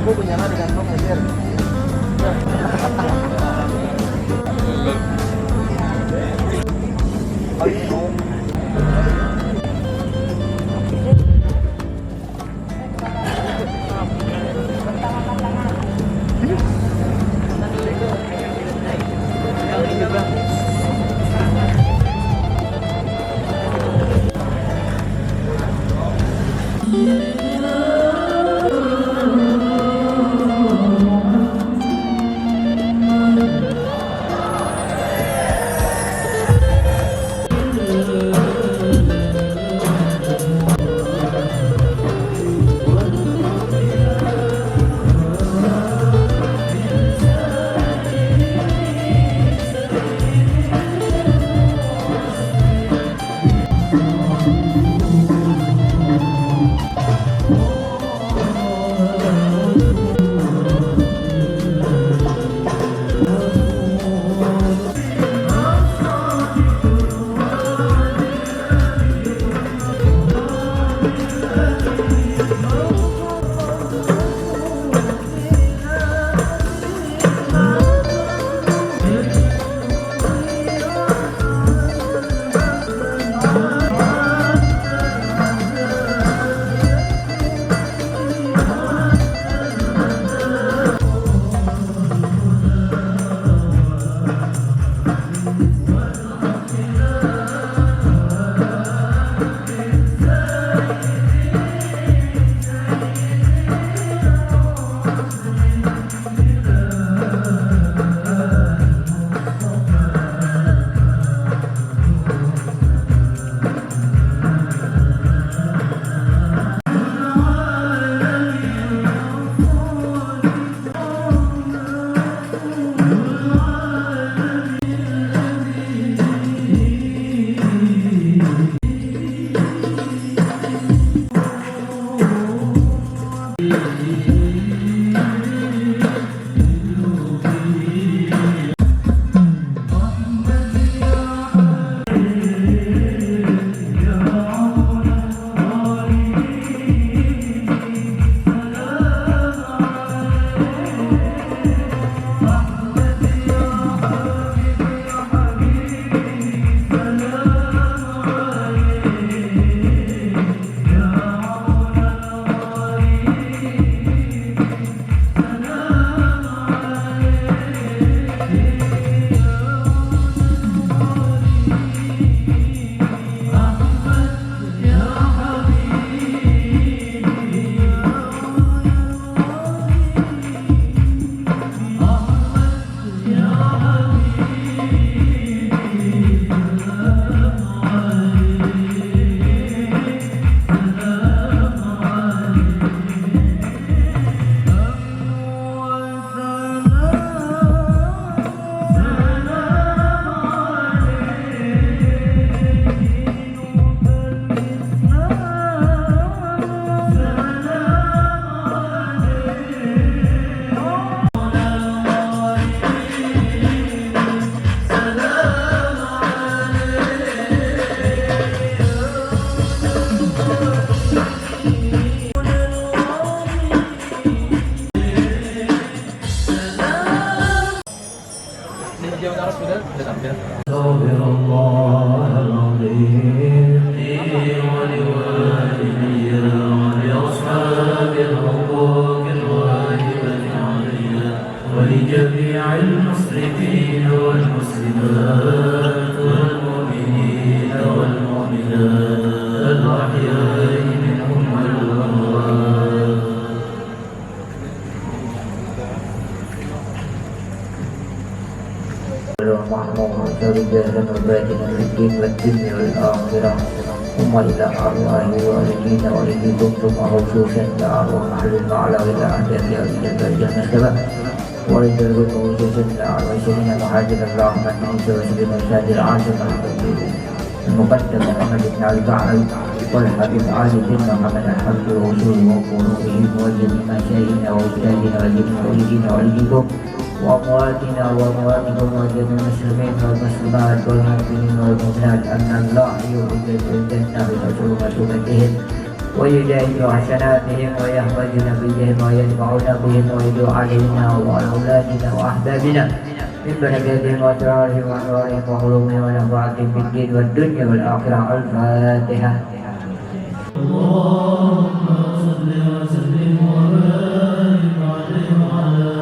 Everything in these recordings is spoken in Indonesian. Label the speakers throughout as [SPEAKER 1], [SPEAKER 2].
[SPEAKER 1] Aku punya dengan kamu, ولجميع المسلمين والمسلمات والمؤمنين والمؤمنات الأحياء منهم والأموات. اللهم رجال وباطنا في الدين والدنيا والآخرة ثم إلى أرواح والدين والدي كنتم خصوصا يا أرواح الأعلى إلى أهل الجنة ورد الوجوه جل وعلا مهاجر اللهم انت وسلم وسادر عاصم المقدم محمد بن علي بعد والحبيب علي بن محمد الحمد والرسول وقولوا به موجب مشايخنا واجدادنا وجبنا ولدينا ولديكم وأمواتنا وأمواتكم وجميع المسلمين والمسلمات والمؤمنين والمؤمنات أن الله يخرج الجنة بحرمتهم ويجاهد حسناتهم ويحفظ نبيهم ويدفعنا بهم ويدعو علينا وعلى أولادنا وأحبابنا من بركاتهم وأسرارهم وأنوارهم وعلومهم ونفعاتهم في الدين والدنيا والآخرة. الفاتحة. اللهم صل وسلم وبارك عليه وعلى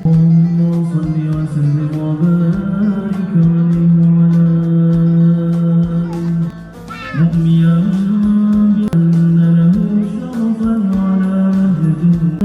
[SPEAKER 2] اللهم صل وسلم وبارك عليه وعلى آله مؤمنا بأن له شرفا على مهد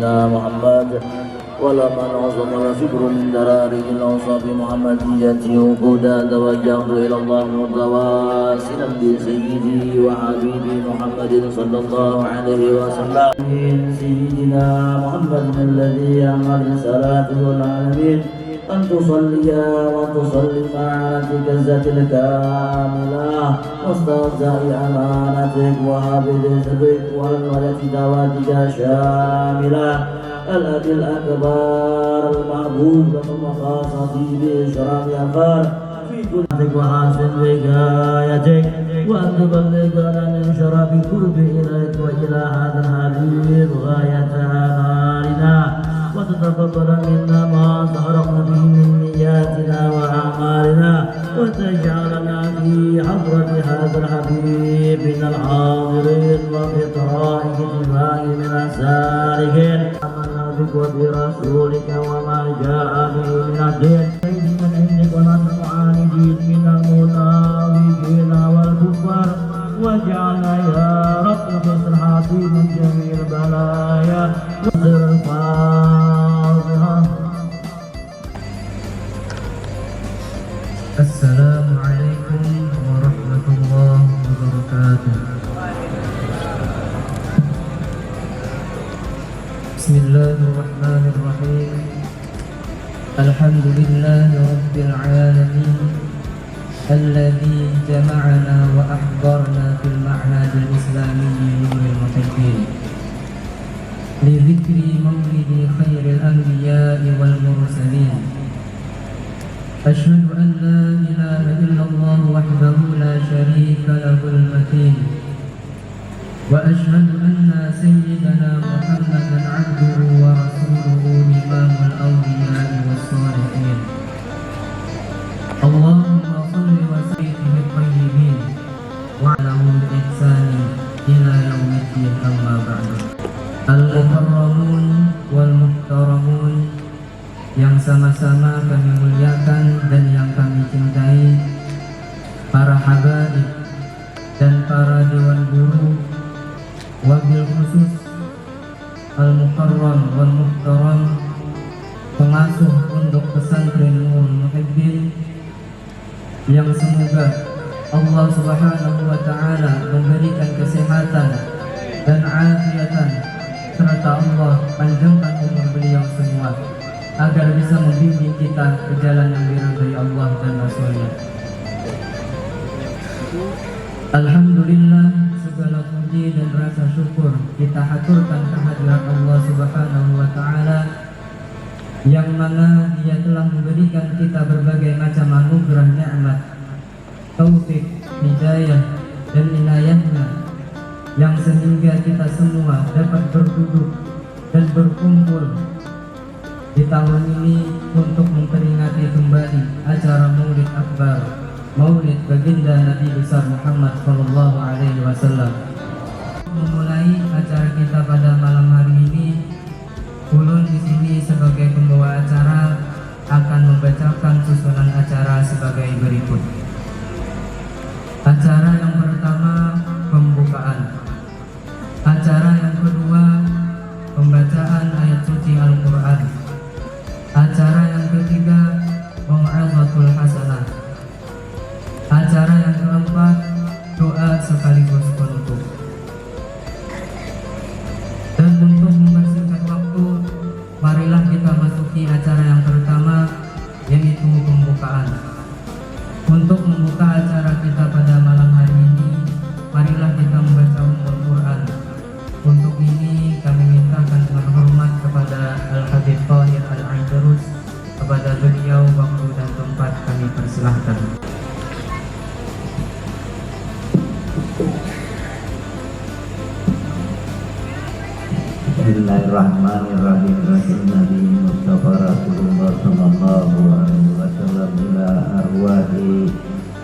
[SPEAKER 3] سيدنا محمد ولا من عظم ولا شكر من دراره الأوصاف محمدية وقودا توجهت إلى الله متواصلا بسيدي وحبيبي محمد صلى الله عليه وسلم سيدنا محمد الذي أمر رسالته العالمين أن تصلي وتسلم على الجزة الكاملة واسترجاء أمانتك وحافظ صدقك والولاية دعواتك شاملة الأبي الأكبر المحبوب المخاصة بإشراف أخر في كل وحسن وقايتك وأن تبلغنا من شرف قرب إليك وإلى هذا الحبيب غاية آمالنا وتتقبل منا ما صرفنا به من نياتنا وأعمالنا وتجعلنا في حضرة هذا الحبيب من الحاضرين وفي طرائق اتباعه من السالكين آمنا بك وبرسولك وما جاء به من الدين من عندك ونحن معاندين من المنافقين والكفار واجعلنا يا رب حسن حصيب من جميع البلايا وخير الفاتحة.
[SPEAKER 4] السلام عليكم ورحمة الله وبركاته. بسم الله الرحمن الرحيم. الحمد لله رب العالمين الذي جمعنا وأحضرنا في المعهد الإسلامي لنور المحبين لذكر مولد خير الأنبياء والمرسلين. أشهد أن لا إله إلا الله وحده لا شريك له المتين وأشهد أن سيدنا محمدا عبده ورسوله إمام الأولياء والصالحين. اللهم صل وسلم الطيبين وعلهم بإحسان إلى يوم الدين. أما بعد. المكرمون والmuhtaramun yang sama-sama kami muliakan dan yang kami cintai, para habaib dan para dewan guru, wabil khusus al-mukarram wal muhtaram, pengasuh pondok pesantren Nurul Muhibbin, yang semoga Allah Subhanahu wa taala memberikan kesehatan dan afiatan serta Allah panjangkan umur beliau semua agar bisa membimbing kita ke jalan yang diridhai Allah dan Rasulnya. Alhamdulillah, segala puji dan rasa syukur kita haturkan kehadirat Allah Subhanahu wa taala yang mana Dia telah memberikan kita berbagai macam anugerah nikmat, taufik, hidayah dan inayahnya, yang sehingga kita semua dapat berduduk dan berkumpul di tahun ini untuk memperingati kembali acara Maulid Akbar, Maulid Baginda Nabi besar Muhammad sallallahu alaihi wasallam. Memulai acara kita pada malam hari ini, ulun di sini sebagai pembawa acara akan membacakan susunan acara sebagai berikut. Acara yang pertama pembukaan. Acara yang kedua pembacaan ayat suci Al-Quran. Acara yang ketiga mau'izatul hasanah. Acara yang keempat doa sekaligus penutup. Dan untuk mempersingkat waktu, marilah kita masuki acara yang pertama, yaitu pembukaan. Untuk membuka acara kita pada malam hari ini, marilah kita membaca Ummul Quran. Untuk ini kami mintakan terhormat kepada Al-Habib Tahir Al-Aidarus. Kepada beliau waktu dan tempat kami persilahkan.
[SPEAKER 1] Bismillahirrahmanirrahim. Nabi Mustafa Rasulullah sallallahu alaihi wasallam ila arwahi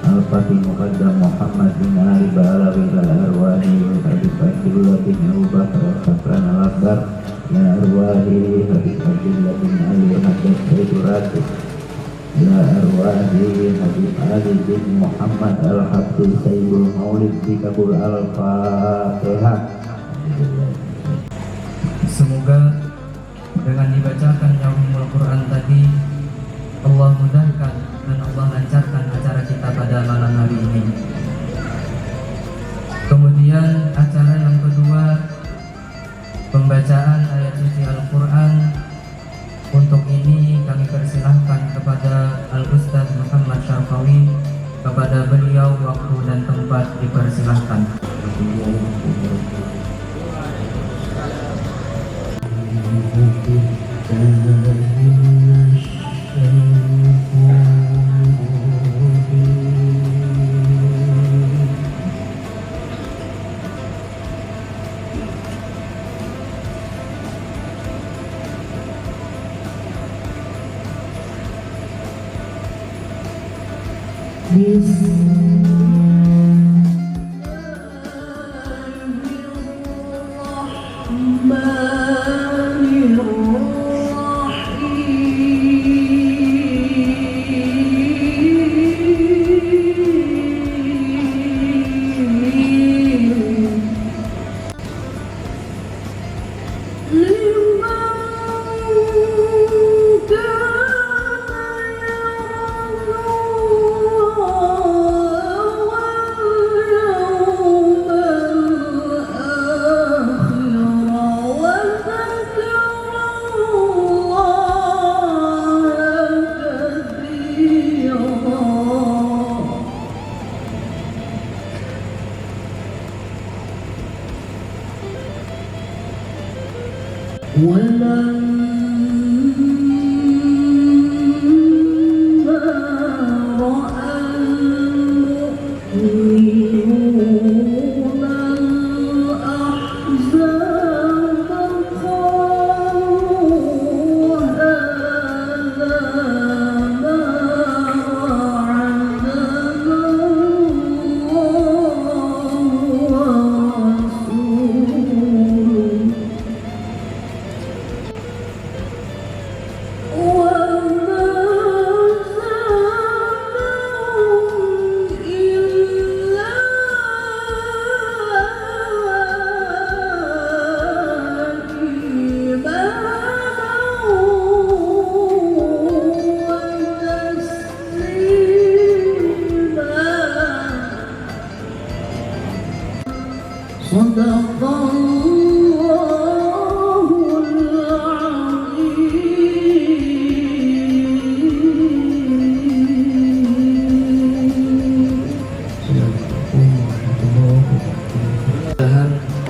[SPEAKER 1] Al-Fatih Muqaddam Muhammad bin Ali Ba'alawi al-arwahi Habib Abdullah bin Abu Bakar Al-Safran Al-Akbar ya arwahi Habib Abdullah bin Ali Haddad Sayyid Ratib ya arwahi Habib Ali bin Muhammad Al-Habib Sayyidul Maulid Bikabul Al-Fatihah.
[SPEAKER 4] Semoga dengan dibacakannya Ummul Quran tadi, Allah mudahkan dan Allah lancarkan acara kita pada malam hari ini. Kemudian acara yang kedua, pembacaan ayat suci Al-Quran. Untuk ini kami persilahkan kepada Al-Ustaz Muhammad Syarfawi. Kepada beliau waktu dan tempat dipersilahkan.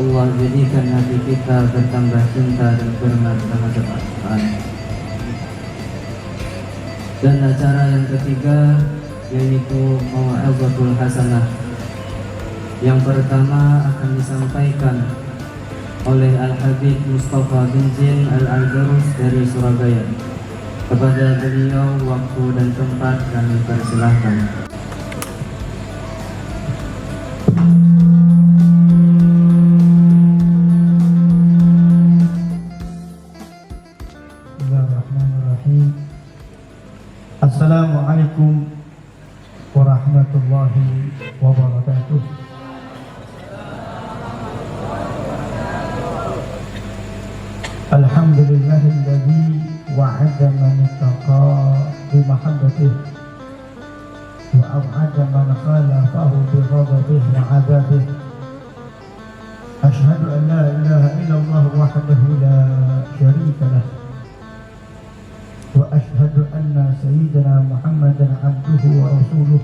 [SPEAKER 4] Allah jadikan hati kita bertambah cinta dan hormat terhadap Al-Quran. Dan acara yang ketiga yaitu Mau'izatul Hasanah. Yang pertama akan disampaikan oleh Al-Habib Mustafa bin Zain Al-Aidarus dari Surabaya. Kepada beliau waktu dan tempat kami persilahkan.
[SPEAKER 5] Assalamualaikum warahmatullahi wabarakatuh. Alhamdulillahilladzi wa'ada man ittaqa bi mahabbatihi wa ab'ada man khalafahu bi ghadabihi wa 'adabihi. Asyhadu an la ilaha illallah wahdahu la syarika lah. وأشهد أن سيدنا محمدا عبده ورسوله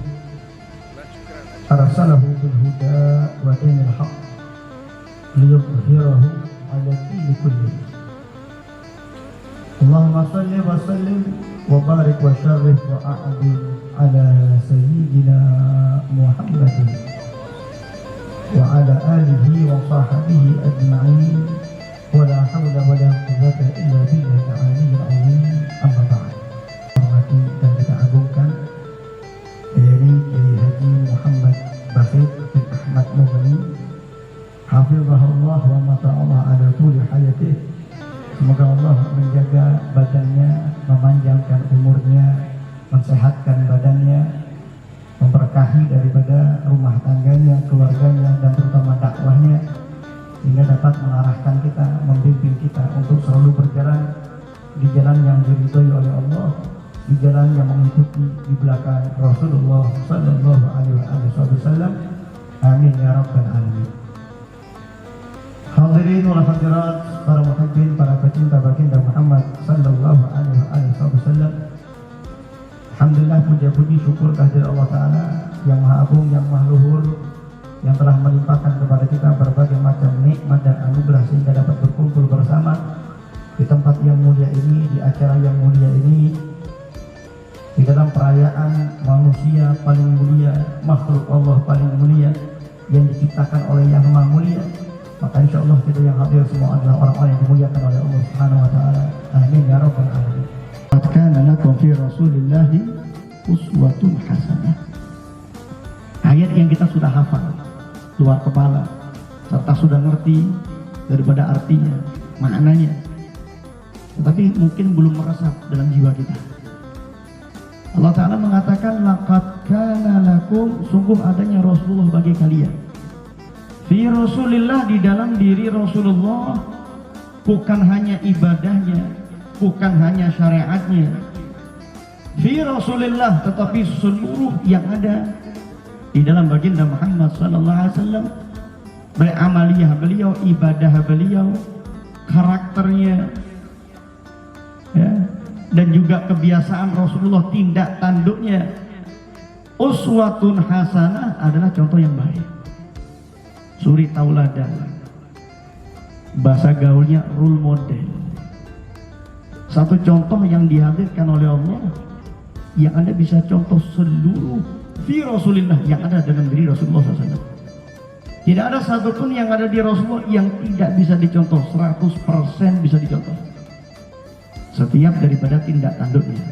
[SPEAKER 5] أرسله بالهدى ودين الحق ليظهره على الدين كله. اللهم صل وسلم وبارك وشرف وأعظم على سيدنا محمد وعلى آله وصحبه أجمعين ولا حول ولا قوة إلا بالله العلي العظيم. Amma ba'd. Hormati dan kita agungkan yakni Kiai Haji Muhammad Basit bin Ahmad Mughni, hafizahullah wa mata'allah ala tuli hayatih. Semoga Allah menjaga badannya, memanjangkan umurnya, mensehatkan badannya, memberkahi daripada rumah tangganya, keluarganya, dan terutama dakwahnya, sehingga dapat mengarahkan kita, membimbing kita untuk selalu berjalan di jalan yang diridhoi oleh Allah, di jalan yang mengikuti di belakang Rasulullah sallallahu alaihi wasallam. Amin ya rabbal alamin. Hadirin wal hadirat, para muhibbin, para pecinta baginda Muhammad sallallahu alaihi wasallam. Alhamdulillah, puja-puji syukur kehadirat Allah Ta'ala yang maha agung, yang maha luhur, yang telah melimpahkan kepada kita berbagai macam nikmat dan anugerah sehingga dapat berkumpul bersama di tempat yang mulia ini, di acara yang mulia ini, di dalam perayaan manusia paling mulia, makhluk Allah paling mulia yang diciptakan oleh yang maha mulia. Maka insya Allah kita yang hadir semua adalah orang-orang yang dimuliakan oleh Allah Subhanahu Wa Ta'ala. Amin ya rabbal alamin. Qad kana lakum fi Rasulillahi uswatun hasanah. Ayat yang kita sudah hafal luar kepala serta sudah ngerti daripada artinya, maknanya, tetapi mungkin belum meresap dalam jiwa kita. Allah Ta'ala mengatakan laqad kana lakum, sungguh adanya Rasulullah bagi kalian. Fi Rasulillah, di dalam diri Rasulullah, bukan hanya ibadahnya, bukan hanya syariatnya. Fi Rasulillah, tetapi seluruh yang ada di dalam baginda Muhammad sallallahu alaihi wasallam, baik amaliyah beliau, ibadah beliau, karakternya, ya, dan juga kebiasaan Rasulullah, tindak tanduknya. Uswatun hasanah adalah contoh yang baik, suri tauladan, bahasa gaulnya role model. Satu contoh yang dihadirkan oleh Allah, yang Anda bisa contoh seluruh fi Rasulillah yang ada dalam diri Rasulullah SAW. Tidak ada satupun yang ada di Rasulullah yang tidak bisa dicontoh, 100% bisa dicontoh setiap daripada tindak tanduknya.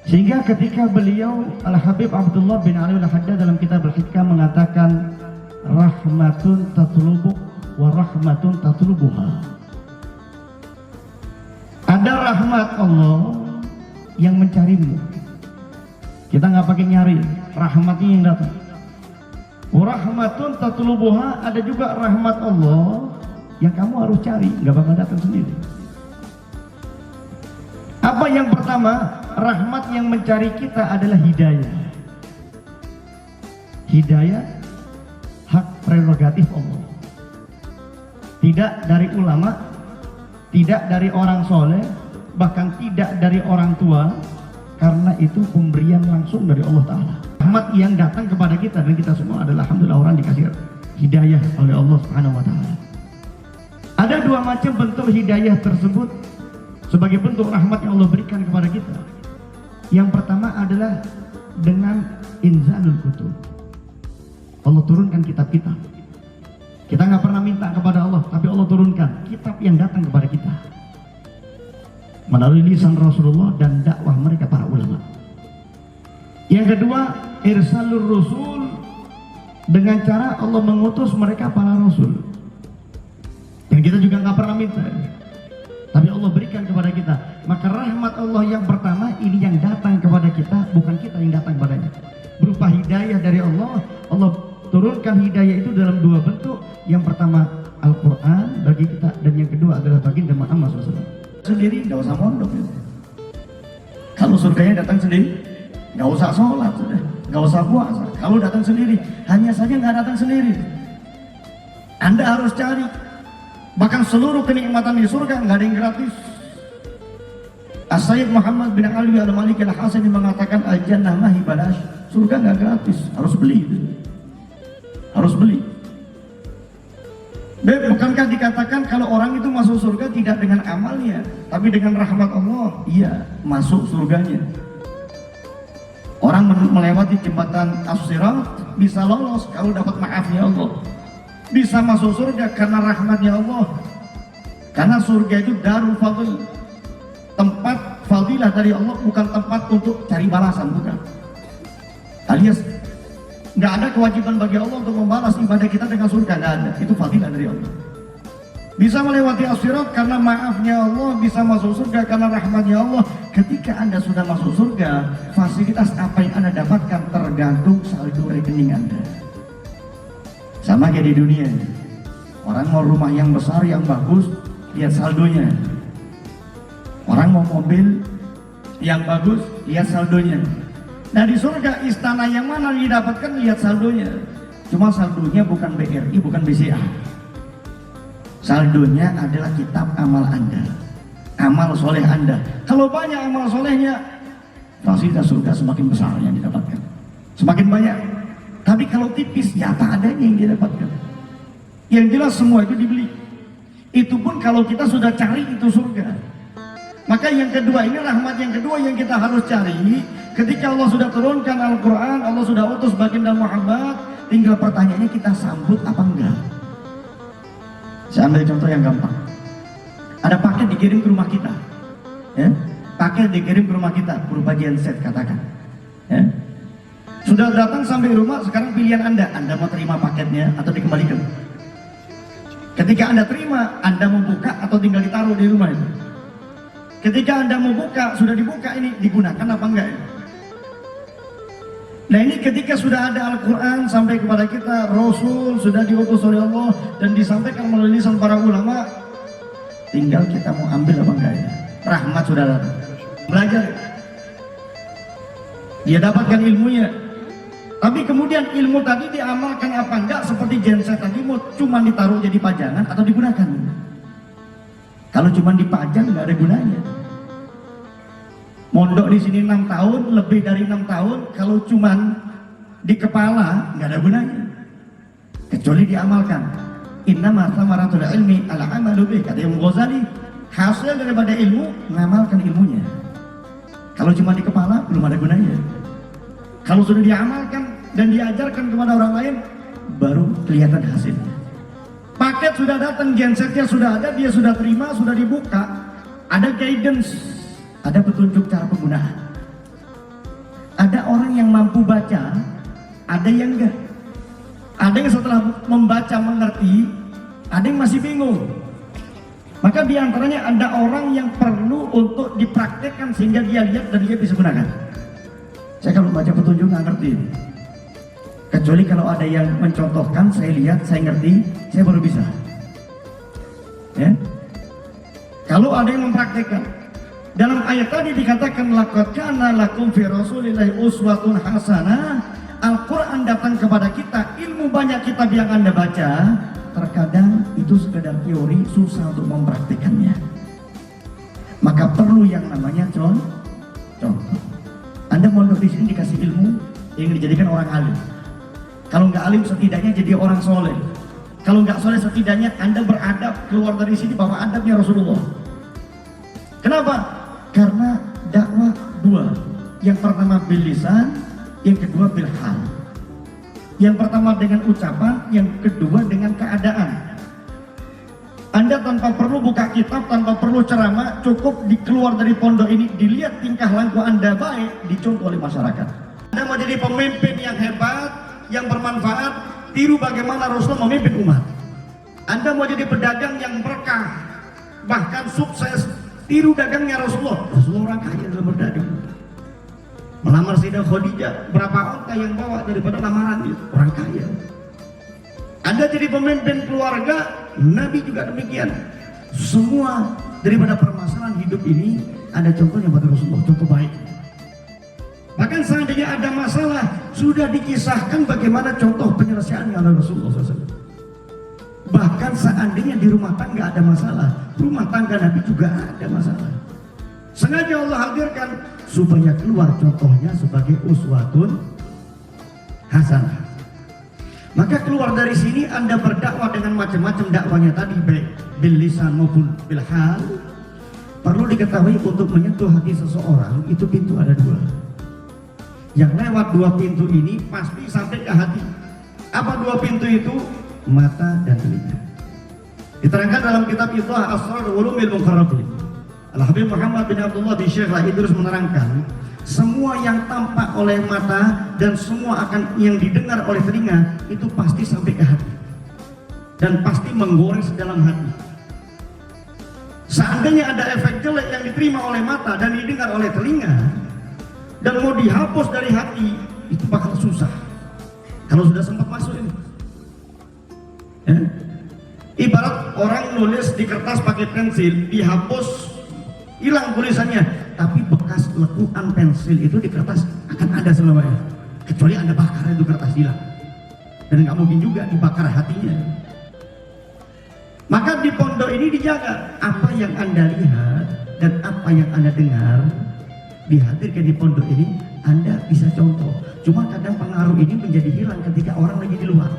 [SPEAKER 5] Sehingga ketika beliau Al-Habib Abdullah bin Ali Al-Haddad dalam kitab Al-Hikam mengatakan rahmatun tatlubu wa rahmatun tatlubuha. Ada rahmat Allah yang mencarimu. Kita nggak pakai nyari, rahmatnya yang datang. Rahmatun tatlubuha, ada juga rahmat Allah yang kamu harus cari, nggak bakal datang sendiri. Apa yang pertama? Rahmat yang mencari kita adalah hidayah. Hidayah hak prerogatif Allah. Tidak dari ulama, tidak dari orang soleh, bahkan tidak dari orang tua, karena itu pemberian langsung dari Allah Ta'ala. Rahmat yang datang kepada kita, dan kita semua adalah alhamdulillah orang dikasih hidayah oleh Allah Subhanahu Wa Ta'ala. Ada dua macam bentuk hidayah tersebut sebagai bentuk rahmat yang Allah berikan kepada kita. Yang pertama adalah dengan inzalul kutub. Allah turunkan kitab-kitab. Kita nggak pernah minta kepada Allah, tapi Allah turunkan kitab yang datang kepada kita melalui lisan Rasulullah dan dakwah mereka para ulama. Yang kedua, irsalur rusul, dengan cara Allah mengutus mereka para rasul. Dan kita juga nggak pernah minta, tapi Allah berikan kepada kita. Maka rahmat Allah yang pertama ini yang datang kepada kita, bukan kita yang datang kepadanya. Berupa hidayah dari Allah. Allah turunkan hidayah itu dalam dua bentuk. Yang pertama Al-Quran bagi kita, dan yang kedua adalah baginda Muhammad SAW. Sendiri nggak usah mondok ya. Kalau surganya datang sendiri, nggak usah sholat, sudah nggak usah puasa. Kalau datang sendiri, hanya saja nggak datang sendiri. Anda harus cari. Bahkan seluruh kenikmatan di surga nggak ada yang gratis. As-Sayyid Muhammad bin Ali Al-Malik Al-Hasani mengatakan al-jannah mahi balash. Surga nggak gratis, harus beli. Harus beli. Bukankah dikatakan kalau orang itu masuk surga tidak dengan amalnya, tapi dengan rahmat Allah? Iya, masuk surganya. Orang melewati jembatan As-Sirat bisa lolos kalau dapat maafnya Allah. Bisa masuk surga karena rahmatnya Allah. Karena surga itu darul fadl, tempat fadilah dari Allah, bukan tempat untuk cari balasan, bukan. Alias nggak ada kewajiban bagi Allah untuk membalas ibadah kita dengan surga, nggak ada. Itu fadilah dari Allah. Bisa melewati As-Sirat karena maafnya Allah, bisa masuk surga karena rahmatnya Allah. Ketika Anda sudah masuk surga, fasilitas apa yang Anda dapatkan tergantung saldo rekening Anda. Sama kayak di dunia. Orang mau rumah yang besar, yang bagus, lihat saldonya.
[SPEAKER 6] mau mobil yang bagus, lihat saldonya. Nah di surga istana yang mana didapatkan, lihat saldonya. Cuma saldonya bukan BRI, bukan BCA. Saldonya adalah kitab amal Anda, amal soleh Anda. Kalau banyak amal solehnya, fasilitas surga semakin besar yang didapatkan, semakin banyak. Tapi kalau tipis, ya apa adanya yang didapatkan. Yang jelas semua itu dibeli. Itu pun kalau kita sudah cari itu surga. Maka yang kedua, ini rahmat yang kedua yang kita harus cari. Ketika Allah sudah turunkan Al-Quran, Allah sudah utus baginda Muhammad, tinggal pertanyaannya kita sambut apa enggak. Saya ambil contoh yang gampang. Ada paket dikirim ke rumah kita, ya? Paket dikirim ke rumah kita berupa genset katakan, ya? Sudah datang sampai rumah, sekarang pilihan Anda mau terima paketnya atau dikembalikan. Ketika Anda terima, Anda mau buka atau tinggal ditaruh di rumah itu. Ketika Anda mau buka, sudah dibuka, ini digunakan apa enggak ini? Nah ini ketika sudah ada Al-Quran sampai kepada kita, Rasul sudah diutus oleh Allah dan disampaikan melalui lisan para ulama, tinggal kita mau ambil apa enggak ya. Rahmat sudah datang. Belajar, dia dapatkan ilmunya. Tapi kemudian ilmu tadi diamalkan apa enggak, seperti genset tadi mau cuma ditaruh jadi pajangan atau digunakan. Kalau cuma dipajang nggak ada gunanya. Mondok di sini 6 tahun, lebih dari 6 tahun, kalau cuma di kepala nggak ada gunanya. Kecuali diamalkan. Innama thamaratul ilmi ala amalu bih, kata Imam Ghazali. Hasil daripada ilmu, mengamalkan ilmunya. Kalau cuma di kepala belum ada gunanya. Kalau sudah diamalkan dan diajarkan kepada orang lain, baru kelihatan hasilnya. Paket sudah datang, gensetnya sudah ada, dia sudah terima, sudah dibuka, ada guidance, ada petunjuk cara penggunaan. Ada orang yang mampu baca, ada yang enggak. Ada yang setelah membaca mengerti, ada yang masih bingung. Maka diantaranya ada orang yang perlu untuk dipraktekkan sehingga dia lihat dan dia bisa gunakan. Saya kalau baca petunjuk nggak ngerti, kecuali kalau ada yang mencontohkan, saya lihat, saya ngerti, saya baru bisa. Ya? Kalau ada yang mempraktekkan, dalam ayat tadi dikatakan laqad kana lakum fi rasulillahi uswatun hasanah. Al-Quran datang kepada kita, ilmu banyak kitab yang Anda baca, terkadang itu sekedar teori, susah untuk mempraktekannya. Maka perlu yang namanya contoh. Anda mondok di sini dikasih ilmu yang dijadikan orang alim. Kalau nggak alim setidaknya jadi orang soleh. Kalau nggak soleh setidaknya Anda beradab, keluar dari sini bawa adabnya Rasulullah. Kenapa? Karena dakwah dua. Yang pertama bil lisan, yang kedua bil hal. Yang pertama dengan ucapan, yang kedua dengan keadaan. Anda tanpa perlu buka kitab, tanpa perlu ceramah, cukup dikeluar dari pondok ini, dilihat tingkah laku Anda baik, dicontoh oleh masyarakat. Anda mau jadi pemimpin yang hebat, yang bermanfaat, tiru bagaimana Rasulullah memimpin umat. Anda mau jadi pedagang yang berkah, bahkan sukses, tiru dagangnya Rasulullah. Rasulullah orang kaya dalam berdagang. Melamar Sayyidah Khadijah, berapa onta yang bawa daripada lamaran itu, orang kaya. Anda jadi pemimpin keluarga, Nabi juga demikian. Semua daripada permasalahan hidup ini ada contohnya pada Rasulullah, contoh baik. Bahkan seandainya ada masalah, sudah dikisahkan bagaimana contoh penyelesaiannya oleh Rasulullah SAW. Bahkan seandainya di rumah tangga ada masalah, rumah tangga Nabi juga ada masalah. Sengaja Allah hadirkan supaya keluar contohnya sebagai uswatun hasanah. Maka keluar dari sini Anda berdakwah dengan macam-macam dakwanya tadi, baik bil lisan maupun bil hal. Perlu diketahui untuk menyentuh hati seseorang itu pintu ada dua. Yang lewat dua pintu ini pasti sampai ke hati. Apa dua pintu itu? Mata dan telinga. Diterangkan dalam kitab Idhah Asrar Ulumil Muqarrabin. Al-Habib Muhammad bin Abdullah bin Syekh Idrus menerangkan, semua yang tampak oleh mata dan semua akan yang didengar oleh telinga itu pasti sampai ke hati dan pasti menggores dalam hati. Seandainya ada efek jelek yang diterima oleh mata dan didengar oleh telinga dan mau dihapus dari hati, itu bakal susah kalau sudah sempat masuk ini. Ya? Ibarat orang nulis di kertas pakai pensil, dihapus hilang tulisannya, tapi bekas lekukan pensil itu di kertas akan ada selamanya, kecuali Anda bakar itu kertas hilang. Dan nggak mungkin juga dibakar hatinya. Maka di pondok ini dijaga apa yang Anda lihat dan apa yang Anda dengar dihadirkan di pondok ini, Anda bisa contoh. Cuma kadang pengaruh ini menjadi hilang ketika orang lagi di luar,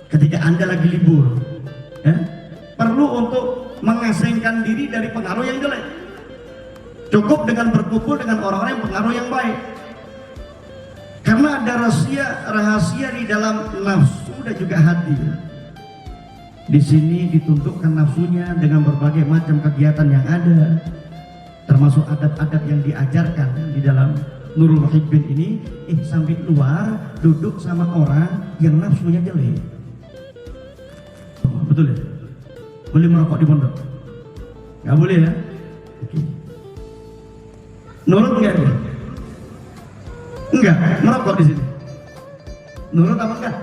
[SPEAKER 6] ketika Anda lagi libur, ya? Perlu untuk mengasingkan diri dari pengaruh yang jelek. Cukup dengan berkumpul dengan orang-orang yang pengaruh yang baik. Karena ada rahasia di dalam nafsu dan juga hati. Di sini ditundukkan nafsunya dengan berbagai macam kegiatan yang ada, termasuk adab-adab yang diajarkan di dalam Nurul Muhibbin ini. Sampai luar duduk sama orang yang nafsunya jelek. Betul ya? Boleh merokok di pondok? Nggak boleh ya? Oke. Nurut nggak dia? Enggak, merokok di sini. Nurut apa enggak?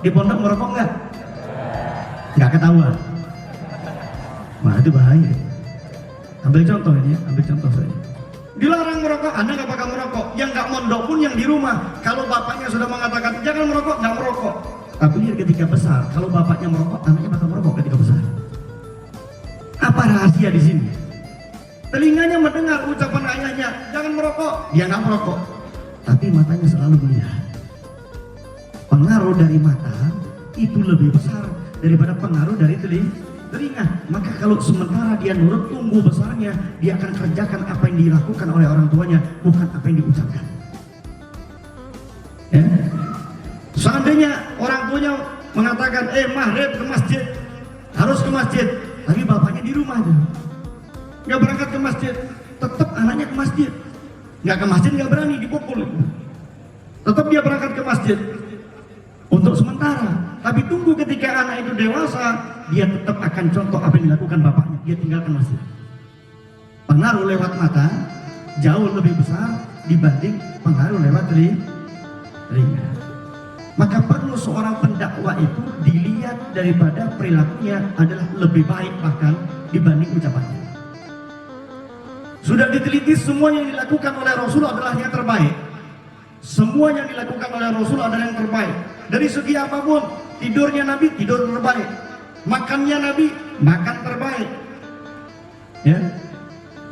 [SPEAKER 6] Di pondok merokok enggak? Enggak ketahuan. Wah, itu bahaya. Ambil contoh ini ya, ambil contoh saya. Dilarang merokok, Anda nggak bakal merokok. Yang nggak mondok pun yang di rumah, kalau bapaknya sudah mengatakan jangan merokok, nggak merokok. Tapi dia ketika besar, kalau bapaknya merokok, anaknya bakal merokok ketika besar. Apa rahasia di sini? Telinganya mendengar ucapan ayahnya, jangan merokok, dia nggak merokok. Tapi matanya selalu melihat. Pengaruh dari mata itu lebih besar daripada pengaruh dari telinga. Maka kalau sementara dia nurut, tunggu besarnya dia akan kerjakan apa yang dilakukan oleh orang tuanya, bukan apa yang diucapkan. Ya? Seandainya orang tuanya mengatakan, maghrib ke masjid, harus ke masjid, tapi bapaknya di rumah aja, nggak berangkat ke masjid, tetap anaknya ke masjid. Nggak ke masjid nggak berani, dipukul. Tetap dia berangkat ke masjid untuk sementara, tapi tunggu ketika anak itu dewasa, dia tetap akan contoh apa yang dilakukan bapaknya, dia tinggalkan masjid. Pengaruh lewat mata jauh lebih besar dibanding pengaruh lewat telinga. Maka perlu seorang pendakwah itu dilihat daripada perilakunya adalah lebih baik bahkan dibanding ucapannya. Sudah diteliti, semua yang dilakukan oleh Rasul adalah yang terbaik. Semua yang dilakukan oleh Rasul adalah yang terbaik. Dari segi apapun, tidurnya Nabi, tidur terbaik. Makannya Nabi, makan terbaik. Ya.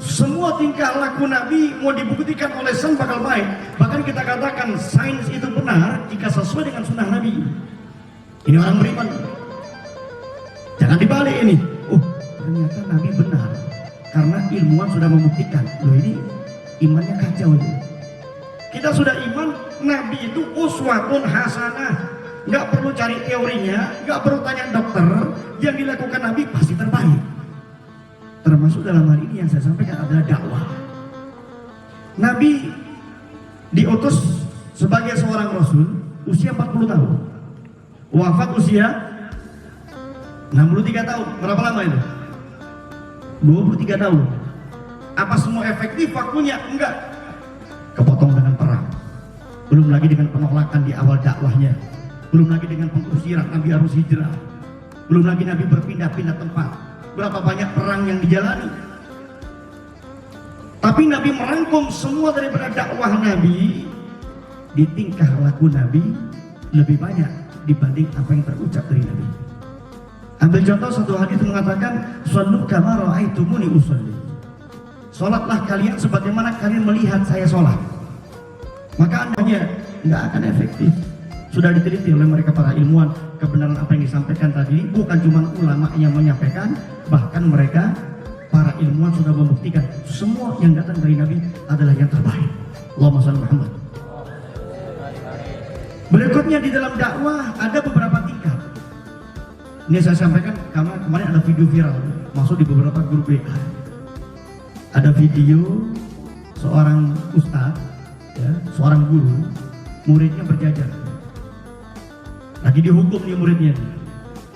[SPEAKER 6] Semua tingkah laku Nabi mau dibuktikan oleh sains bakal baik. Bahkan kita katakan sains itu benar jika sesuai dengan sunnah Nabi. Ini orang beriman. Jangan dibalik ini. Oh, ternyata Nabi benar. Karena ilmuwan sudah membuktikan. Loh, ini imannya kacau ini. Kita sudah iman Nabi itu uswatun hasanah. Nggak perlu cari teorinya, nggak perlu tanya dokter. Yang dilakukan Nabi pasti terbaik. Termasuk dalam hal ini yang saya sampaikan adalah dakwah. Nabi diutus sebagai seorang Rasul usia 40 tahun. Wafat usia 63 tahun. Berapa lama itu? 23 tahun. Apa semua efektif waktunya? Enggak. Kepotong dengan perang. Belum lagi dengan penolakan di awal dakwahnya. Belum lagi dengan pengusiran, Nabi harus hijrah. Belum lagi Nabi berpindah-pindah tempat. Berapa banyak perang yang dijalani. Tapi Nabi merangkum semua daripada dakwah Nabi di tingkah laku Nabi lebih banyak dibanding apa yang terucap dari Nabi. Ambil contoh satu hadis mengatakan, "Shallu kama ra'aitumuni usolli." Salatlah kalian sebagaimana kalian melihat saya salat. Maka andanya nggak akan efektif. Sudah diteliti oleh mereka para ilmuwan, kebenaran apa yang disampaikan tadi bukan cuma ulama yang menyampaikan, bahkan mereka para ilmuwan sudah membuktikan semua yang datang dari Nabi adalah yang terbaik. Allahumma shalli Muhammad. Berikutnya di dalam dakwah ada beberapa tingkat. Ini saya sampaikan karena kemarin ada video viral masuk di beberapa grup WA. Ada video seorang ustadz, ya, seorang guru, muridnya berjajar. Lagi dihukum nih muridnya.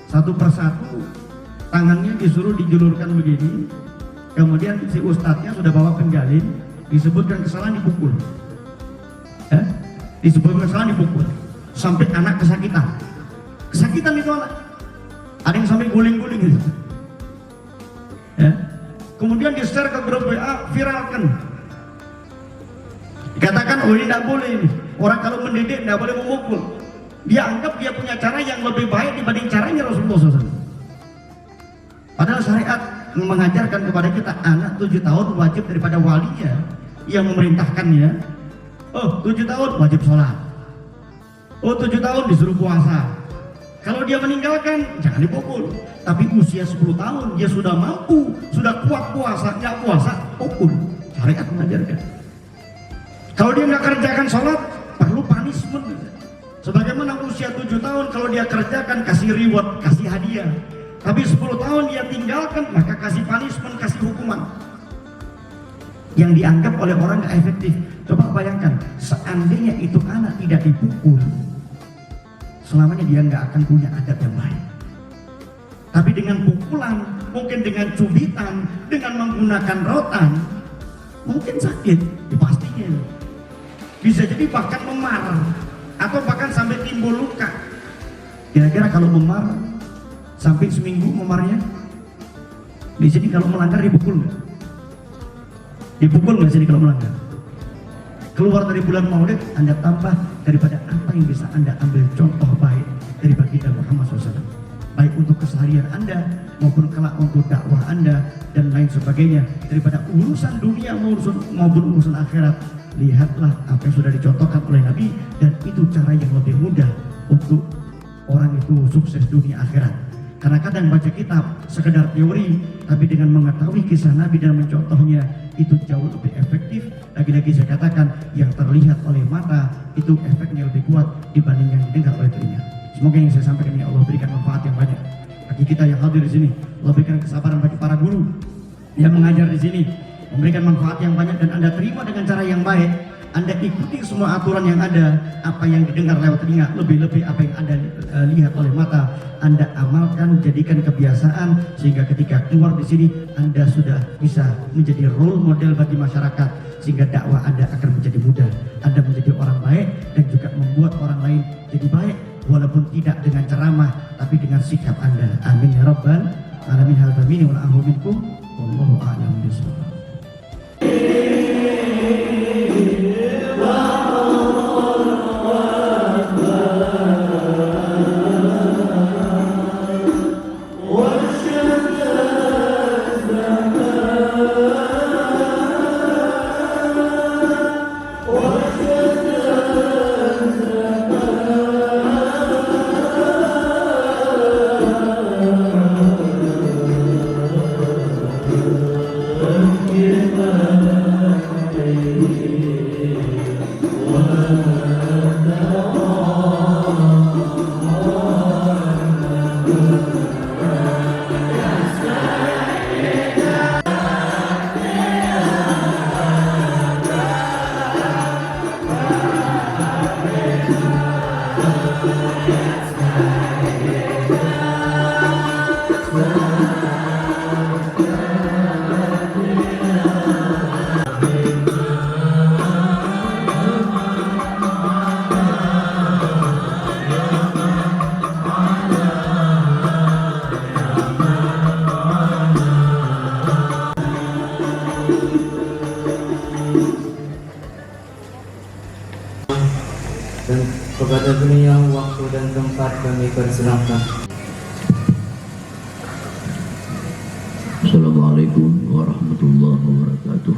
[SPEAKER 6] Satu persatu tangannya disuruh dijulurkan begini. Kemudian si ustadznya sudah bawa penjalin, disebutkan kesalahan dipukul. Disebutkan kesalahan dipukul. Sampai anak kesakitan. Kesakitan itu anak. Ada yang sampai guling-guling gitu. Ya. kemudian di-share ke grup WA, viralkan. Dikatakan, oh ini tidak boleh ini. Orang kalau mendidik tidak boleh memukul. Dia anggap dia punya cara yang lebih baik dibanding caranya Rasulullah SAW. Padahal syariat mengajarkan kepada kita anak 7 tahun wajib daripada walinya yang memerintahkannya. Oh 7 tahun wajib sholat. Oh 7 tahun disuruh puasa. Kalau dia meninggalkan jangan dipukul. Tapi usia 10 tahun dia sudah mampu, sudah kuat puasa, nggak puasa, pukul. Syariat mengajarkan. Kalau dia nggak kerjakan sholat perlu punishment. Sebagaimana usia 7 tahun kalau dia kerjakan kasih reward, kasih hadiah. Tapi 10 tahun dia tinggalkan maka kasih punishment, kasih hukuman. Yang dianggap oleh orang nggak efektif. Coba bayangkan, seandainya itu anak tidak dipukul, selamanya dia nggak akan punya adab yang baik. Tapi dengan pukulan, mungkin dengan cubitan, dengan menggunakan rotan, mungkin sakit, pastinya. Bisa jadi bahkan memar, atau bahkan sampai timbul luka. Kira-kira kalau memar, sampai seminggu memarnya, di sini kalau melanggar dipukul nggak? Dipukul nggak sini kalau melanggar? Keluar dari bulan Maulid, Anda tambah daripada apa yang bisa Anda ambil contoh baik dari baginda Muhammad SAW. Baik untuk keseharian Anda maupun kelak untuk dakwah Anda dan lain sebagainya. Daripada urusan dunia maupun urusan akhirat, lihatlah apa yang sudah dicontohkan oleh Nabi dan itu cara yang lebih mudah untuk orang itu sukses dunia akhirat. Karena kadang baca kitab sekedar teori, tapi dengan mengetahui kisah Nabi dan mencontohnya itu jauh lebih efektif. Lagi-lagi saya katakan yang terlihat oleh mata itu efeknya lebih kuat dibanding yang didengar oleh telinga. Semoga yang saya sampaikan ini Allah berikan manfaat yang banyak bagi kita yang hadir di sini. Allah berikan kesabaran bagi para guru yang mengajar di sini, memberikan manfaat yang banyak dan Anda terima dengan cara yang baik. Anda ikuti semua aturan yang ada, apa yang didengar lewat telinga, lebih-lebih apa yang Anda lihat oleh mata, Anda amalkan, jadikan kebiasaan, sehingga ketika keluar di sini, Anda sudah bisa menjadi role model bagi masyarakat, sehingga dakwah Anda akan menjadi mudah. Anda menjadi orang baik dan juga membuat orang lain jadi baik, walaupun tidak dengan ceramah, tapi dengan sikap Anda. Amin ya Rabbal alamin. Hal bamini wal ahu minkum, wallahu a'lam bishawab.
[SPEAKER 4] Dan kepada beliau waktu dan tempat kami persilahkan.
[SPEAKER 3] Assalamualaikum warahmatullahi wabarakatuh.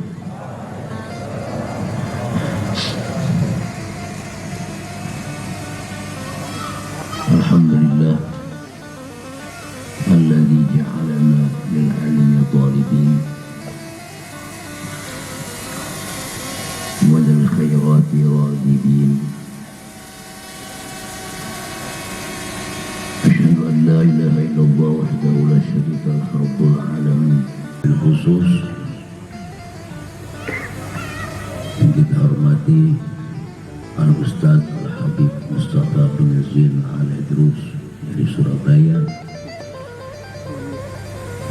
[SPEAKER 3] Alhamdulillah alladzi ja'alana lil ilmi talibin wa lil khairati raghibin. Asyhadu an la ilaha illallah wahdahu la syarika lahu rabbul alamin. Bil khusus yang kita hormati Al-Ustaz Al-Habib Mustafa bin Zain Al-Idrus dari Surabaya.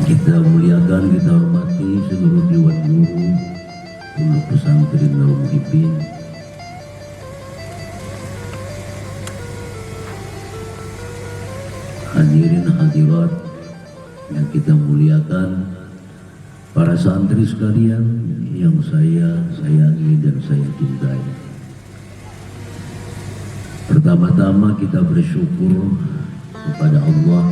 [SPEAKER 3] Kita muliakan, kita hormati seluruh Dewan Guru Pondok Pesantren Nurul Muhibbin, hadirin hadirat yang kita muliakan, para santri sekalian yang saya sayangi dan saya cintai. Pertama-tama kita bersyukur kepada Allah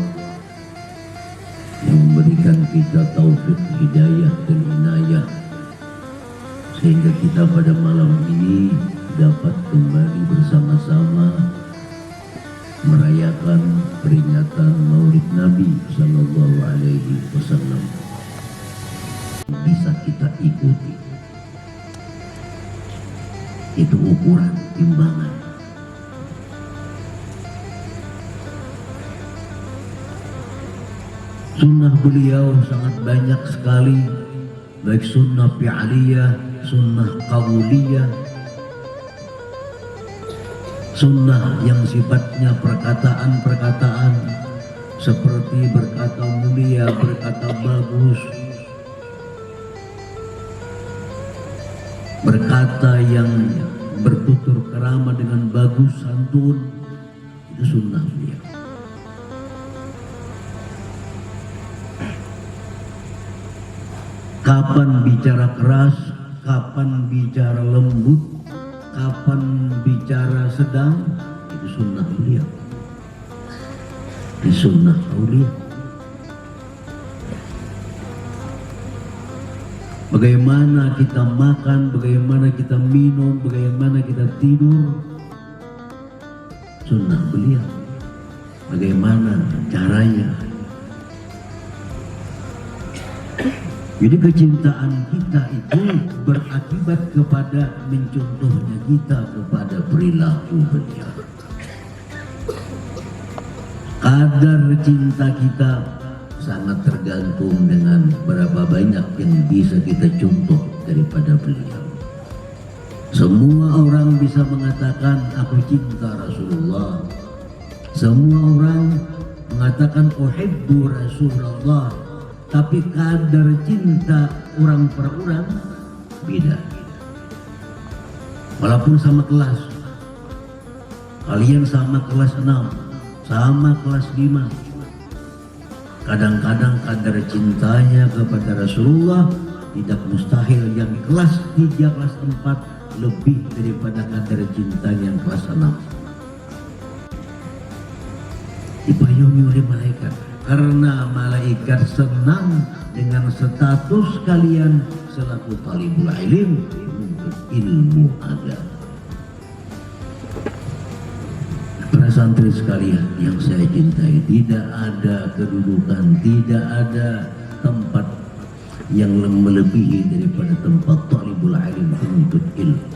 [SPEAKER 3] yang memberikan kita taufik, hidayah dan inayah sehingga kita pada malam ini dapat kembali bersama-sama merayakan peringatan Maulid Nabi Sallallahu Alaihi Wasallam. Bisa kita ikuti, itu ukuran timbangan. Sunnah beliau sangat banyak sekali, baik sunnah fi'aliyah, sunnah qauliyah, sunnah yang sifatnya perkataan-perkataan seperti berkata mulia, berkata bagus, berkata yang bertutur kerama dengan bagus, santun, itu sunnah beliau. Kapan bicara keras, kapan bicara lembut, kapan bicara sedang, itu sunnah beliau. Itu sunnah aulia. Bagaimana kita makan, bagaimana kita minum, bagaimana kita tidur, sunnah beliau. Bagaimana caranya. Jadi kecintaan kita itu berakibat kepada mencontohnya kita kepada perilaku beliau. Kadar cinta kita sangat tergantung dengan berapa banyak yang bisa kita contoh daripada beliau. Semua orang bisa mengatakan aku cinta Rasulullah. Semua orang mengatakan uhibbu Rasulullah. Tapi kadar cinta orang per orang beda. Walaupun sama kelas, kalian sama kelas 6, sama kelas 5, kadang-kadang kadar cintanya kepada Rasulullah tidak mustahil yang kelas 3, kelas 4 lebih daripada kadar cintanya yang kelas 6. Dipayungi oleh malaikat. Karena malaikat senang dengan status kalian selaku talibul ilm untuk ilmu agama. Para santri sekalian yang saya cintai, tidak ada kedudukan, tidak ada tempat yang melebihi daripada tempat talibul ilm untuk ilmu.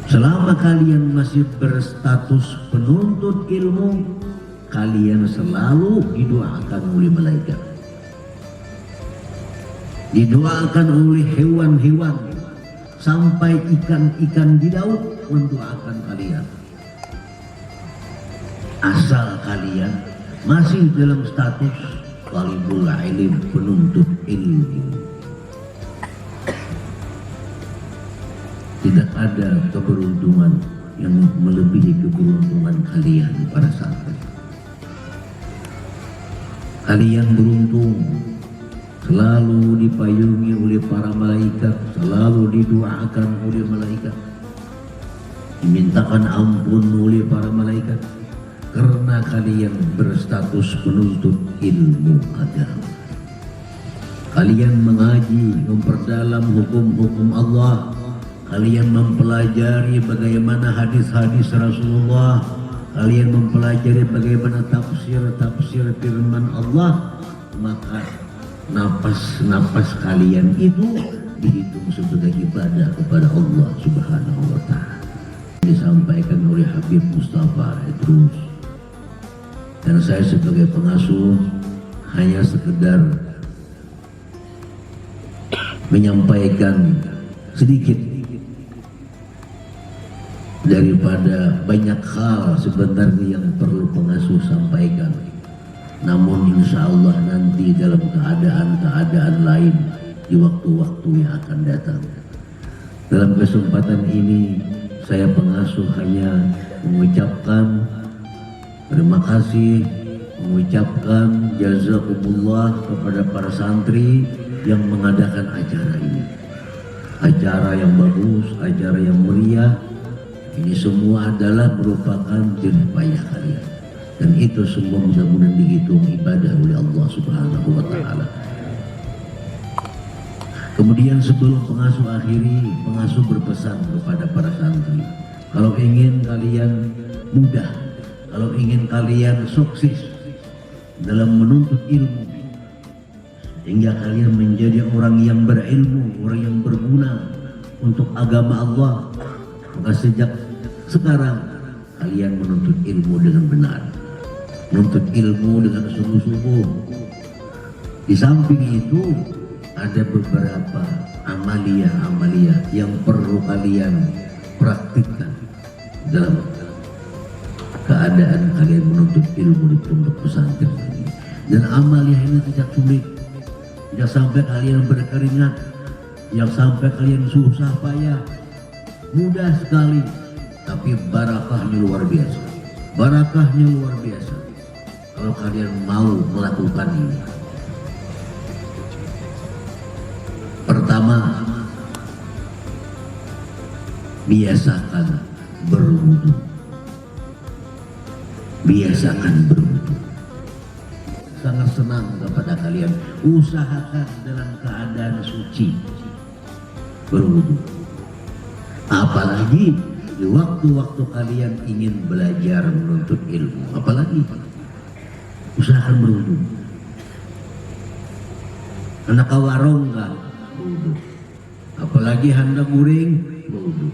[SPEAKER 3] Selama kalian masih berstatus penuntut ilmu, kalian selalu didoakan oleh malaikat, didoakan oleh hewan-hewan, sampai ikan-ikan di laut mendoakan kalian. Asal kalian masih dalam status talibul ilm, penuntut ilmu. Tidak ada keberuntungan yang melebihi keberuntungan kalian para santri. Kalian beruntung, selalu dipayungi oleh para malaikat, selalu didoakan oleh malaikat, dimintakan ampun oleh para malaikat, karena kalian berstatus penuntut ilmu agama. Kalian mengaji, memperdalam hukum-hukum Allah. Kalian mempelajari bagaimana hadis-hadis Rasulullah. Kalian mempelajari bagaimana tafsir-tafsir firman Allah. Maka napas-napas kalian itu dihitung sebagai ibadah kepada Allah Subhanahu wa Ta'ala. Disampaikan oleh Habib Mustafa Idrus. Dan saya sebagai pengasuh hanya sekedar menyampaikan sedikit daripada banyak hal sebenarnya yang perlu pengasuh sampaikan. Namun insya Allah nanti dalam keadaan-keadaan lain di waktu-waktu yang akan datang. Dalam kesempatan ini saya pengasuh hanya mengucapkan terima kasih mengucapkan jazakumullah kepada para santri yang mengadakan acara ini. Acara yang bagus, acara yang meriah. Ini semua adalah merupakan jerih payah kalian. Dan itu semua mudah-mudahan dihitung ibadah oleh Allah Subhanahu wa Ta'ala. Kemudian sebelum pengasuh akhiri, pengasuh berpesan kepada para santri, kalau ingin kalian mudah, kalau ingin kalian sukses dalam menuntut ilmu, hingga kalian menjadi orang yang berilmu, orang yang berguna untuk agama Allah, maka sejak sekarang kalian menuntut ilmu dengan benar, menuntut ilmu dengan sungguh-sungguh. Di samping itu ada beberapa amalia-amalia yang perlu kalian praktikkan dalam keadaan kalian menuntut ilmu di pondok pesantren ini. Dan amalia ini tidak sulit, tidak sampai kalian berkeringat, tidak sampai kalian susah payah, mudah sekali, tapi barakahnya luar biasa. Barakahnya luar biasa kalau kalian mau melakukan ini. Pertama, biasakan berwudu. Biasakan berwudu. Sangat senang kepada kalian, usahakan dalam keadaan suci berwudu. Apalagi di waktu-waktu kalian ingin belajar menuntut ilmu, apalagi usahakan berwudu. Anak warung kan berwudu, apalagi hendak guring berwudu.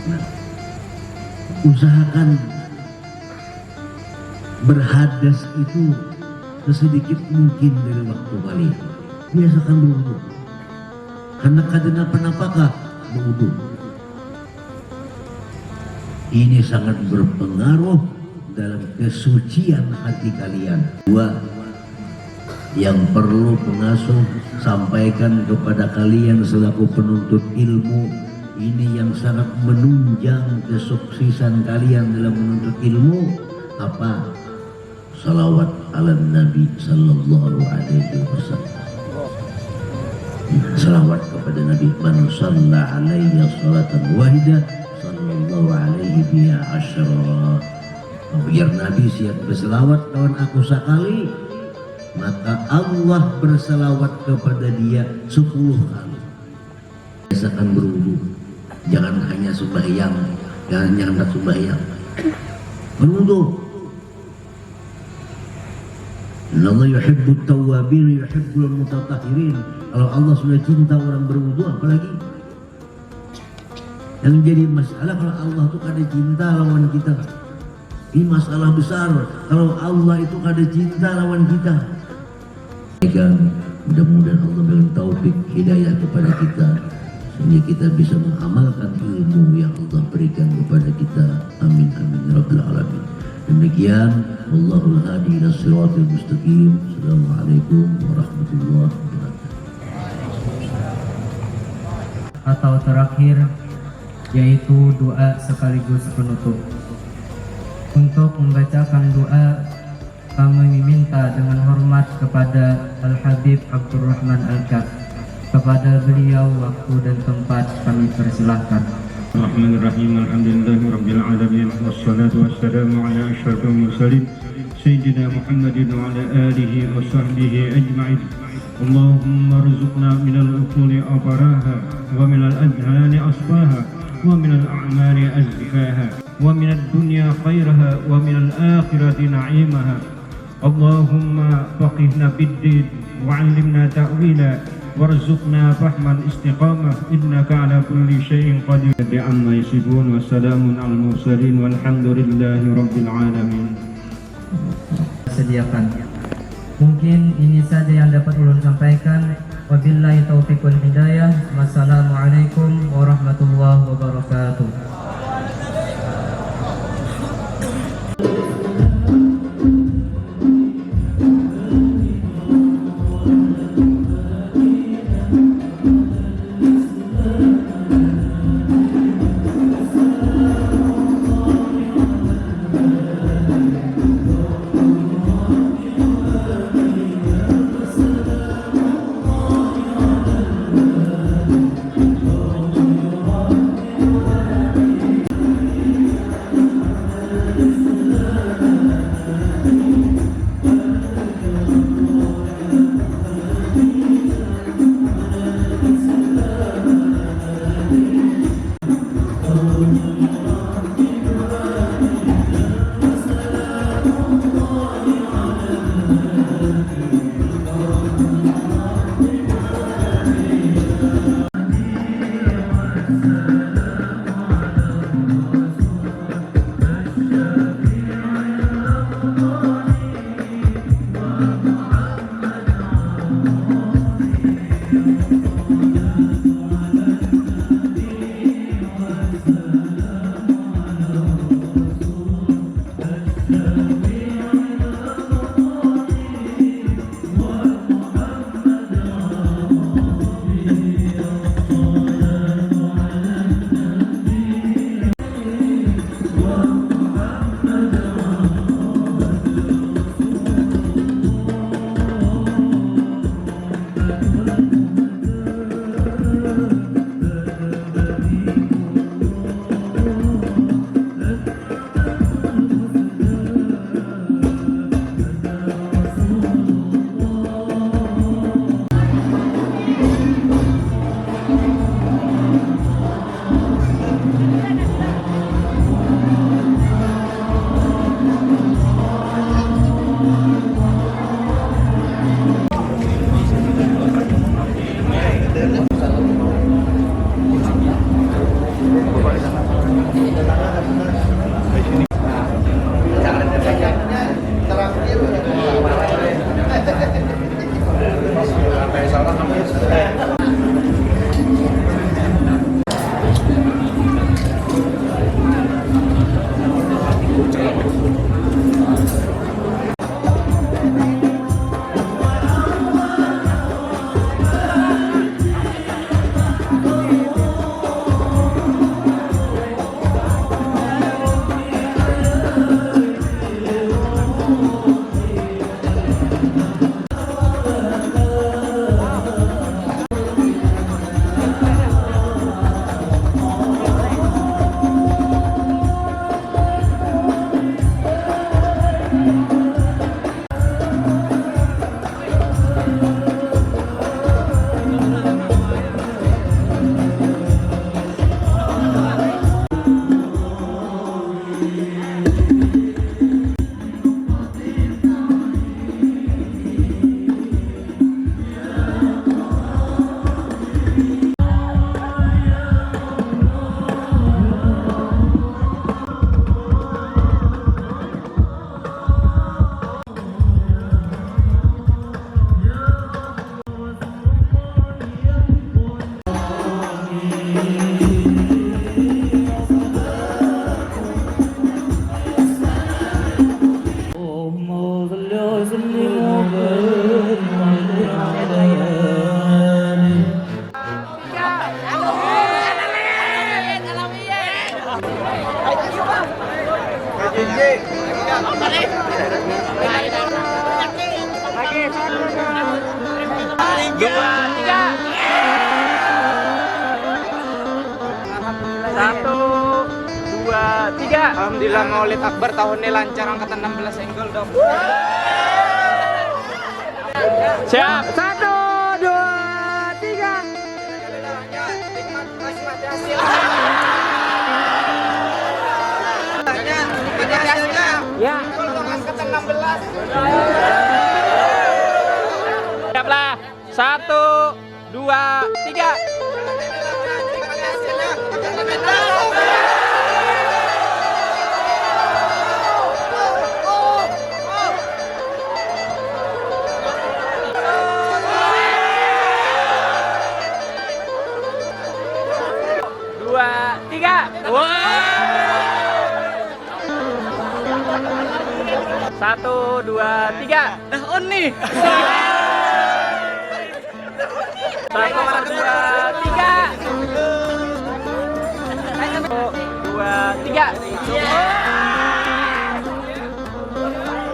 [SPEAKER 3] Nah, usahakan berhadas itu sesedikit mungkin dari waktu kalian. Biasakan berwudu. Karena kadang apa-apakah berwudu. Ini sangat berpengaruh dalam kesucian hati kalian. Dua, yang perlu pengasuh sampaikan kepada kalian selaku penuntut ilmu, ini yang sangat menunjang kesuksesan kalian dalam menuntut ilmu, apa? Salawat ala Nabi sallallahu alaihi wasallam. Salawat kepada Nabi. Man shalla alaiya salatan wahidah sallallahu alaihi biha asyara. Biar Nabi siap berselawat kawan aku sekali, maka Allah berselawat kepada dia 10 kali. Biasakan berwudu. Jangan hanya sembahyang, jangan hanya hendak sembahyang. Berwudu. Allah yuhibbut tawwabin, yuhibbul mutatahhirin. Kalau Allah sudah cinta orang berwudu, apalagi yang jadi masalah kalau Allah itu kada cinta lawan kita. Ini masalah besar kalau Allah itu kada cinta lawan kita. Mudah-mudahan Allah beri taufik hidayah kepada kita sehingga kita bisa mengamalkan ilmu yang Allah berikan kepada kita. Amin amin ya rabbal alamin. Demikian, wallahul hadi ila siratal mustaqim. Assalamualaikum warahmatullahi wabarakatuh.
[SPEAKER 4] Atau terakhir, yaitu doa sekaligus penutup. Untuk membacakan doa, kami meminta dengan hormat kepada Al-Habib Abdurrahman Al-Kaf. Kepada beliau waktu dan tempat kami persilahkan.
[SPEAKER 2] Bismillahirrahmanirrahim. Alhamdulillahi rabbil alamin. Wassalatu wassalamu ala asyrafil mursalin Sayyidina Muhammadin wa ala alihi wa sahbihi ajma'in. Allahumma rzuqna minal uquli abaraha wa minal adhani asfaha wa minal a'mali azkaha wa minad dunya khairaha wa minal akhirati na'imaha. Allahumma faqihna bid-din wa 'allimna ta'wila warzuqna fahman istiqamah innaka ala kulli syai'in qadir. Bi'amma yasifun wa salamun al mursalin walhamdulillahi rabbil alamin.
[SPEAKER 4] Sediakan. Mungkin ini saja yang dapat ulun sampaikan. Wabillahi taufiq wal hidayah. Wassalamualaikum warahmatullahi wabarakatuh. وسلم وبارك عليه على آله.
[SPEAKER 7] Alhamdulillah Maulid Akbar tahun ini lancar, angkatan 16 single dong. Siap, 1, 2, 3. Ya, angkatan 16. Siaplah, 1, 2, 3. Satu, dua, tiga. Dah on nih. Satu, dua, tiga. Satu, dua, tiga.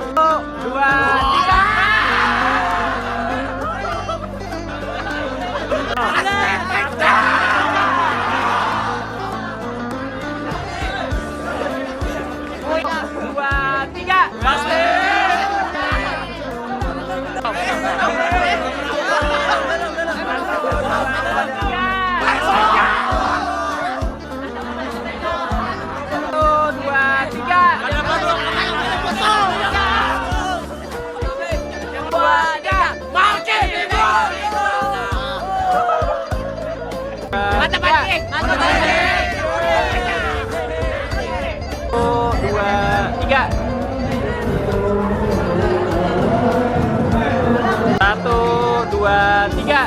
[SPEAKER 7] Satu, dua, tiga. Satu, dua, tiga.